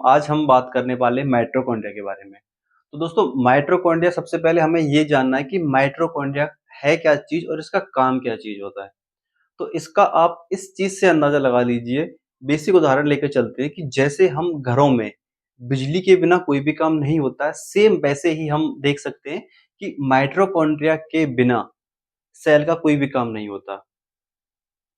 आज हम बात करने वाले हैं माइटोकॉन्ड्रिया के बारे में। तो दोस्तों माइटोकॉन्ड्रिया सबसे पहले हमें ये जानना है कि माइटोकॉन्ड्रिया है क्या चीज़ और इसका काम क्या चीज़ होता है। तो इसका आप इस चीज़ से अंदाज़ा लगा लीजिए, बेसिक उदाहरण लेके चलते हैं कि जैसे हम घरों में बिजली के बिना कोई भी काम नहीं होता है, सेम वैसे ही हम देख सकते हैं कि माइटोकॉन्ड्रिया के बिना सेल का कोई भी काम नहीं होता।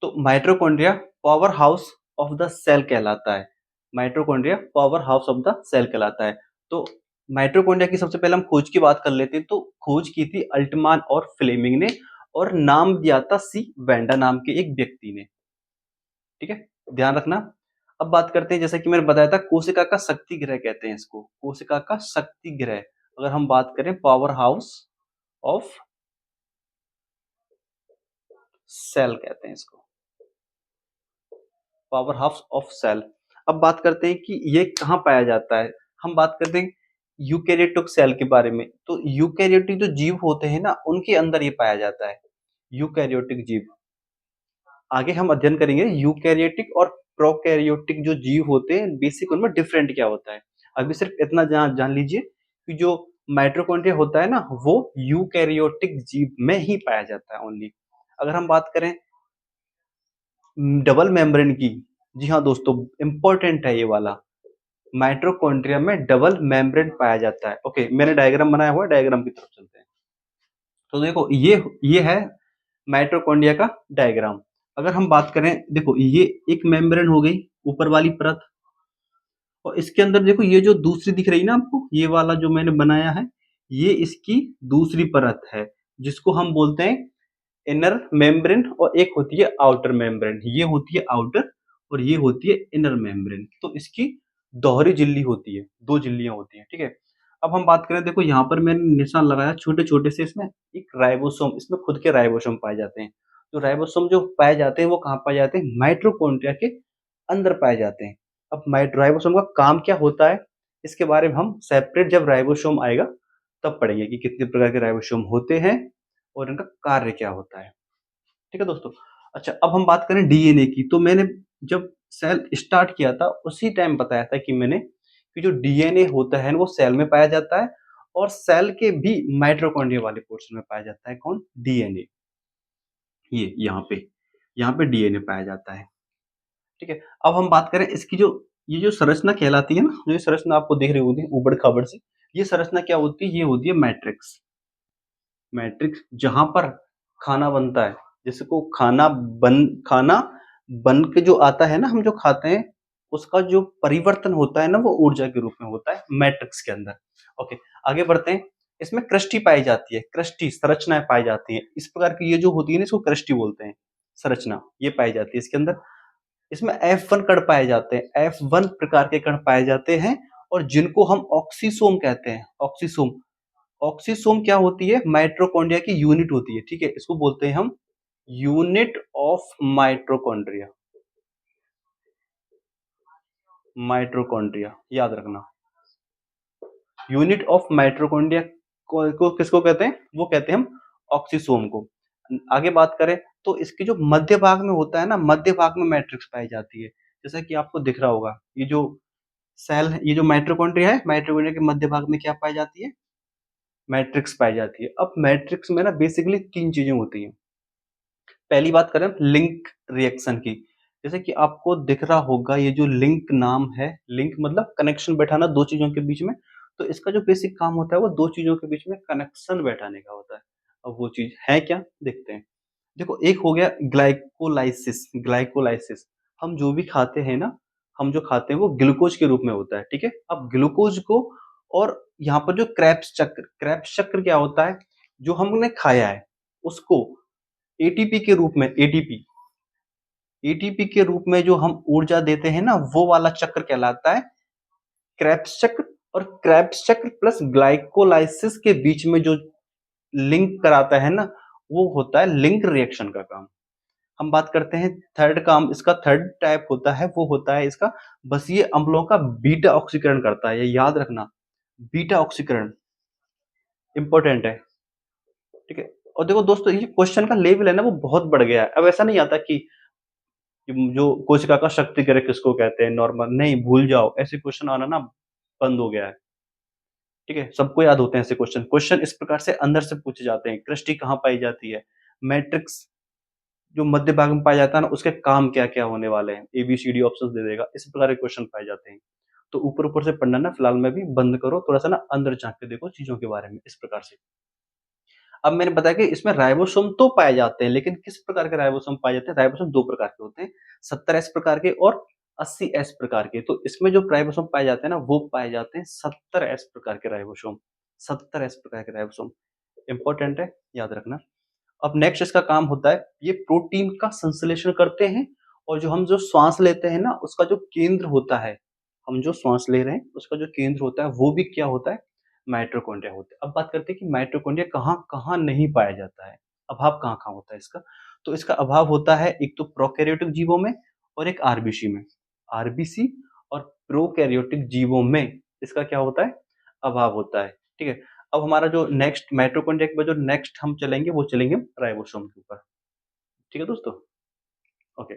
तो mitochondria power house of the cell कहलाता है। Mitochondria power house of the cell कहलाता है। तो माइटोकॉन्ड्रिया की सबसे पहले हम खोज की बात कर लेते हैं। तो खोज की थी अल्टमान और फ्लेमिंग ने और नाम दिया था सी वेंडा नाम के एक व्यक्ति ने। ठीक है, ध्यान रखना। अब बात करते हैं, जैसा कि मैंने बताया था, कोशिका का शक्ति गृह कहते हैं इसको। कोशिका का शक्ति गृह अगर हम बात करें, पावर हाउस ऑफ सेल कहते हैं इसको, पावर हाउस ऑफ सेल। अब बात करते हैं कि ये कहाँ पाया जाता है। हम बात करते हैं यूकेरियोटिक सेल के बारे में। तो यूकेरियोटिक जो जीव होते हैं ना, उनके अंदर ये पाया जाता है, यूकेरियोटिक जीव। आगे हम अध्ययन करेंगे यूकेरियोटिक और प्रोकैरियोटिक जो जीव होते हैं, बेसिक उनमें डिफरेंट क्या होता है। अभी सिर्फ इतना जान लीजिए कि जो माइटोकॉन्ड्रिया होता है ना, वो यूकेरियोटिक जीव में ही पाया जाता है ओनली। अगर हम बात करें डबल मेम्ब्रेन की, जी हाँ दोस्तों, इंपॉर्टेंट है ये वाला। माइटोकॉन्ड्रिया में डबल मेम्ब्रेन पाया जाता है। ओके, मैंने डायग्राम बनाया हुआ है, डायग्राम की तरफ चलते हैं। तो देखो ये है माइटोकॉन्ड्रिया का डायग्राम। अगर हम बात करें, देखो ये एक मेम्ब्रेन हो गई, ऊपर वाली परत, और इसके अंदर देखो ये जो दूसरी दिख रही है ना आपको, ये वाला जो मैंने बनाया है, ये इसकी दूसरी परत है, जिसको हम बोलते हैं इनर मेम्ब्रेन, और एक होती है आउटर मेम्ब्रेन। ये होती है आउटर और ये होती है इनर मेम्ब्रेन। तो इसकी दोहरी झिल्ली होती है, दो झिल्लियां होती हैं। ठीक है, अब हम बात करें, देखो यहाँ पर मैंने निशान लगाया छोटे छोटे से, इसमें एक राइबोसोम, इसमें खुद के राइबोसोम पाए जाते हैं। तो राइबोसोम जो पाए जाते हैं वो कहाँ पाए जाते हैं, माइटोकॉन्ड्रिया के अंदर पाए जाते हैं। अब राइबोसोम का काम क्या होता है, इसके बारे में हम सेपरेट जब राइबोसोम आएगा तब पढ़ेंगे कि कितने प्रकार के राइबोसोम होते हैं और इनका कार्य क्या होता है। ठीक है दोस्तों। अच्छा, अब हम बात करें डीएनए की। तो मैंने जब सेल स्टार्ट किया था उसी टाइम बताया था कि मैंने कि जो डीएनए होता है वो सेल में पाया जाता है, और सेल के भी माइटोकॉन्ड्रिया वाले पोर्शन में पाया जाता है। कौन, डीएनए। ये यहाँ पे डीएनए पाया जाता है। ठीक है, अब हम बात करें इसकी जो ये जो संरचना कहलाती है ना, जो ये संरचना आपको दिख रही होती है ऊबड़ खाबड़ सी, ये संरचना क्या होती है, ये होती है मैट्रिक्स। मैट्रिक्स जहां पर खाना बनता है, जैसे को खाना बन के जो आता है ना, हम जो खाते हैं, उसका जो परिवर्तन होता है ना, वो ऊर्जा के रूप में होता है मैट्रिक्स के अंदर। ओके, आगे बढ़ते हैं। इसमें क्रस्टी पाई जाती है, क्रस्टी संरचनाएं पाई जाती हैं। इस प्रकार की ये जो होती है ना, इसको क्रस्टी बोलते हैं, संरचना ये पाई जाती है इसके अंदर। इसमें F1 कण पाए जाते हैं, F1 प्रकार के कण पाए जाते हैं, और जिनको हम ऑक्सीसोम कहते हैं। ऑक्सीसोम, ऑक्सीसोम क्या होती है, माइटोकॉन्ड्रिया की यूनिट होती है। ठीक है, इसको बोलते हैं हम यूनिट ऑफ माइटोकॉन्ड्रिया। माइटोकॉन्ड्रिया याद रखना, यूनिट ऑफ माइटोकॉन्ड्रिया को किसको कहते हैं, वो कहते हैं हम ऑक्सीसोम को। आगे बात करें तो इसके जो मध्य भाग में होता है ना, मध्य भाग में मैट्रिक्स पाई जाती है। जैसा कि आपको दिख रहा होगा, ये जो सेल है, ये जो माइटोकॉन्ड्रिया है, माइटोकॉन्ड्रिया के मध्य भाग में क्या पाई जाती है, मैट्रिक्स पाई जाती है। अब मैट्रिक्स में ना बेसिकली तीन चीजें होती हैं। पहली बात करें लिंक रिएक्शन की, जैसे कि आपको दिख रहा होगा ये जो लिंक नाम है, लिंक मतलब कनेक्शन बैठाना दो चीजों के बीच में। तो इसका जो बेसिक काम होता है वो दो चीजों के बीच में कनेक्शन बैठाने का होता है। अब वो चीज है क्या, देखते हैं। देखो, एक हो गया ग्लाइकोलाइसिस। ग्लाइकोलाइसिस, हम जो भी खाते हैं ना, हम जो खाते हैं वो ग्लूकोज के रूप में होता है। ठीक है, अब ग्लूकोज को, और यहाँ पर जो क्रेब्स चक्र, क्रेब्स चक्र क्या होता है, जो हमने खाया है उसको एटीपी के रूप में, एटीपी के रूप में जो हम ऊर्जा देते हैं ना, वो वाला चक्र कहलाता है क्रेब्स चक्र। और क्रेब्स चक्र प्लस ग्लाइकोलाइसिस के बीच में जो लिंक कराता है ना, वो होता है लिंक रिएक्शन का काम। हम बात करते हैं थर्ड काम, इसका थर्ड टाइप होता है, वो होता है इसका बस ये अम्लों का बीटा ऑक्सीकरण करता है। ये याद रखना, बीटा ऑक्सीकरण इंपॉर्टेंट है। ठीक है, और देखो दोस्तों, ये क्वेश्चन का लेवल है ना, वो बहुत बढ़ गया है। अब ऐसा नहीं आता कि जो कोशिका का शक्तिगृह किसको कहते हैं, नॉर्मल नहीं, भूल जाओ, ऐसे क्वेश्चन आना ना बंद हो गया है। ठीक है? सबको याद होते हैं ऐसे क्वेश्चन। क्वेश्चन इस प्रकार से अंदर से पूछे जाते हैं, कृष्टि कहाँ पाई जाती है? मैट्रिक्स जो मध्य भाग में पाया जाता है ना, उसके काम क्या-क्या होने वाले हैं? एबीसीडी ऑप्शंस दे देगा, इस प्रकार के क्वेश्चन पाए जाते हैं। तो ऊपर-ऊपर से पढ़ना ना फिलहाल में भी बंद करो, थोड़ा-सा ना अंदर झाँक के देखो चीज़ों के बारे में, इस प्रकार से। अब मैंने बताया कि इसमें राइबोसोम तो पाए जाते हैं, लेकिन किस प्रकार के राइबोसोम पाए जाते हैं? राइबोसोम 2 प्रकार के होते हैं, 70S प्रकार के और 80S प्रकार के। तो इसमें जो राइबोसोम पाए जाते हैं ना, वो पाए जाते हैं 70S प्रकार के राइबोसोम, 70S प्रकार के राइबोसोम। इम्पोर्टेंट है, याद रखना। अब नेक्स्ट इसका काम होता है, ये प्रोटीन का संश्लेषण करते हैं और हम जो श्वास लेते हैं ना, उसका जो केंद्र होता है, हम जो श्वास ले रहे हैं, उसका जो केंद्र होता है, वो भी क्या होता है? माइटोकॉन्ड्रिया होता है। अब बात करते हैं कि माइटोकॉन्ड्रिया कहाँ-कहाँ नहीं पाया जाता है, अभाव कहाँ-कहाँ होता है इसका? तो इसका अभाव होता है एक तो प्रोकैरियोटिक जीवों में और एक आरबीसी में। आरबीसी और प्रोकैरियोटिक जीवों में इसका क्या होता है? अभाव होता है, ठीक है? अब हमारा जो नेक्स्ट माइटोकॉन्ड्रिया के बाद जो नेक्स्ट हम चलेंगे, वो चलेंगे राइबोसोम के ऊपर। ठीक है दोस्तों? ओके।